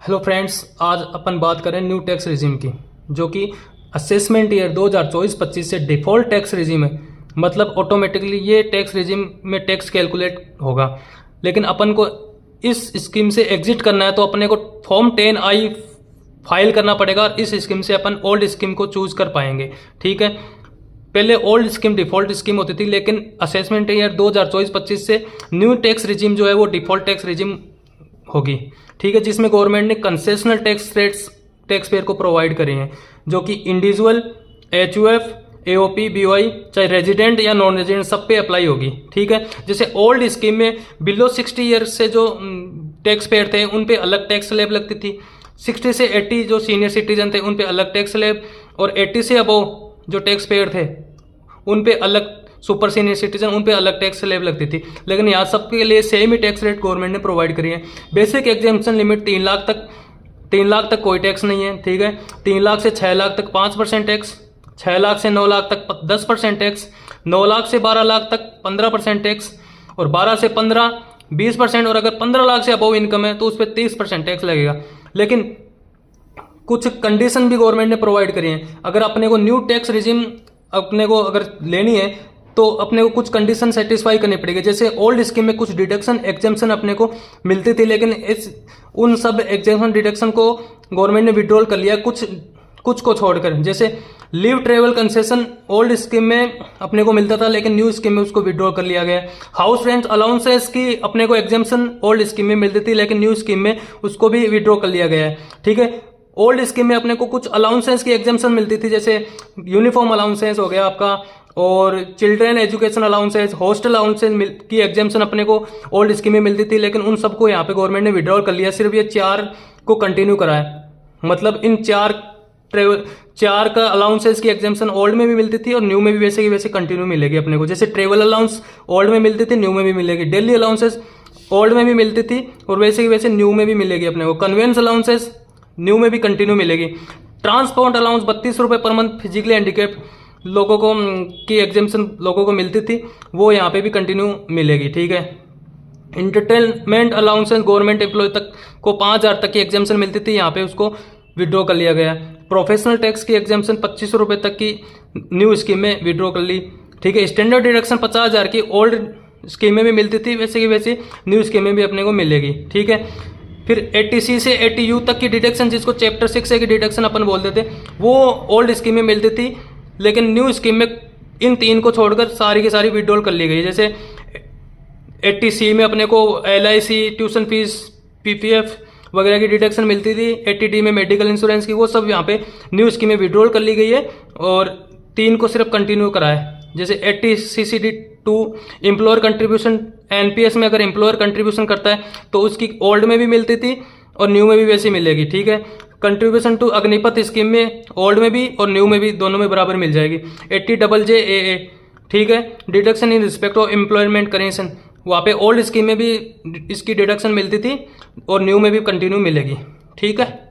Hello friends, आज अपन बात करें न्यू टैक्स रिजीम की, जो कि असेसमेंट ईयर 2024-25 से डिफ़ॉल्ट टैक्स रिजीम है। मतलब ऑटोमेटिकली ये टैक्स रिजीम में टैक्स कैलकुलेट होगा। लेकिन अपन को इस स्कीम से एग्जिट करना है तो अपने को फॉर्म 10I फाइल करना पड़ेगा और इस स्कीम से अपन ओल्ड स्कीम को चूज कर पाएंगे। ठीक है, पहले ओल्ड स्कीम डिफ़ॉल्ट स्कीम होती थी, लेकिन असेसमेंट ईयर 2024-25 से न्यू टैक्स रिजीम जो है वो डिफ़ॉल्ट टैक्स रिजीम होगी। ठीक है, जिसमें गवर्नमेंट ने concessional tax rates tax payer को प्रोवाइड करे हैं, जो कि इंडिविजुअल, HUF, AOP, BOI, चाहे रेजिडेंट या नॉन रेजिडेंट, सब पे अप्लाई होगी। ठीक है, जैसे ओल्ड स्कीम में बिलो 60 ईयर्स से जो टैक्स पेयर थे उन पे अलग टैक्स स्लैब लगती थी। 60 से 80 जो सीनियर सिटीजन थे उन पे अलग टैक्स स्लैब, और 80 से अबव जो टैक्स पेयर थे उन पे अलग, सुपर सीनियर सिटीजन उन पे अलग टैक्स स्लैब लगती थी। लेकिन यहाँ सबके लिए सेम ही टैक्स रेट गवर्नमेंट ने प्रोवाइड करी है। बेसिक एग्जेम्पशन लिमिट 3 लाख तक कोई टैक्स नहीं है। ठीक है, 3 लाख से 6 लाख तक 5% टैक्स, 6 लाख से 9 लाख तक 10% टैक्स, 9 लाख से 12 लाख तक 15% टैक्स, और 12 से 15 20%, और अगर 15 लाख से अबव इनकम है तो उस पर 30% टैक्स लगेगा। लेकिन कुछ कंडीशन भी गवर्नमेंट ने प्रोवाइड करी है। अगर अपने को न्यू टैक्स रिजीम अपने को अगर लेनी है तो अपने को कुछ कंडीशन सेटिस्फाई करनी पड़ेगी। जैसे ओल्ड स्कीम में कुछ डिडक्शन एग्जेम्पशन अपने को मिलती थी, लेकिन उन सब एग्जेम्पशन डिडक्शन को गवर्नमेंट ने विड्रॉल कर लिया, कुछ को छोड़कर। जैसे leave travel concession old scheme में अपने को मिलता था, लेकिन न्यू स्कीम में उसको विड्रॉल कर लिया गया। हाउस रेंट अलाउंसेस की अपने को एग्जेम्पशन ओल्ड स्कीम में मिलती थी, लेकिन न्यू स्कीम में उसको भी विड्रॉ कर लिया गया है। ठीक है, ओल्ड स्कीम में अपने को कुछ अलाउंसेस की एग्जेम्पशन मिलती थी, जैसे यूनिफॉर्म अलाउंसेस हो गया आपका, और children education allowances, hostel allowances की एग्जेम्पशन अपने को ओल्ड स्कीम में मिलती थी, लेकिन उन सबको यहाँ पे गवर्नमेंट ने विड्रॉल कर लिया। सिर्फ ये 4 को कंटिन्यू करा है। मतलब इन 4 का अलाउंसेस की एग्जेम्पशन ओल्ड में भी मिलती थी और न्यू में भी वैसे की वैसे कंटिन्यू मिलेगी अपने को। जैसे ट्रेवल अलाउंस ओल्ड में मिलती थी, न्यू में भी मिलेगी। डेली अलाउंसेस ओल्ड में भी मिलती थी और वैसे की वैसे न्यू में भी मिलेगी अपने को। कन्वेंस अलाउंसेस न्यू में भी कंटिन्यू मिलेगी। ट्रांसपोर्ट अलाउंस 32 रुपये पर मंथ फिजिकली हैंडीकैप लोगों को की एग्जेम्पशन लोगों को मिलती थी, वो यहाँ पे भी कंटिन्यू मिलेगी। ठीक है, इंटरटेनमेंट अलाउंसेस गवर्नमेंट एम्प्लॉय तक को 5,000 तक की एग्जेम्पशन मिलती थी, यहाँ पे उसको विड्रॉ कर लिया गया। प्रोफेशनल टैक्स की एग्जेम्पशन 25 रुपये तक की न्यू स्कीम में विड्रॉ कर ली। ठीक है, स्टैंडर्ड डिडक्शन 50,000 की ओल्ड स्कीम में भी मिलती थी, वैसे की वैसे न्यू स्कीम में भी अपने को मिलेगी। ठीक है, फिर 80C से 80U तक की डिडक्शन, जिसको चैप्टर 6A की डिडक्शन अपन बोलते थे, वो ओल्ड स्कीम में मिलती थी, लेकिन न्यू स्कीम में इन 3 को छोड़कर सारी की सारी विड्रॉल कर ली गई। जैसे 80C में अपने को LIC, ट्यूशन फीस, PPF वगैरह की डिडक्शन मिलती थी। 80D में मेडिकल इंश्योरेंस की, वो सब यहाँ पे न्यू स्कीम में विड्रॉल कर ली गई है, और 3 को सिर्फ कंटिन्यू करा है। जैसे 80CCD2 एम्प्लॉयर कंट्रीब्यूशन, NPS में अगर एम्प्लॉयर कंट्रीब्यूशन करता है तो उसकी ओल्ड में भी मिलती थी और न्यू में भी वैसी मिलेगी। ठीक है, कंट्रीब्यूशन टू अग्निपथ स्कीम में ओल्ड में भी और न्यू में भी दोनों में बराबर मिल जाएगी। 80JJAA, ठीक है, deduction in respect of employment correction, वहाँ पे ओल्ड स्कीम में भी इसकी डिडक्शन मिलती थी और न्यू में भी कंटिन्यू मिलेगी। ठीक है।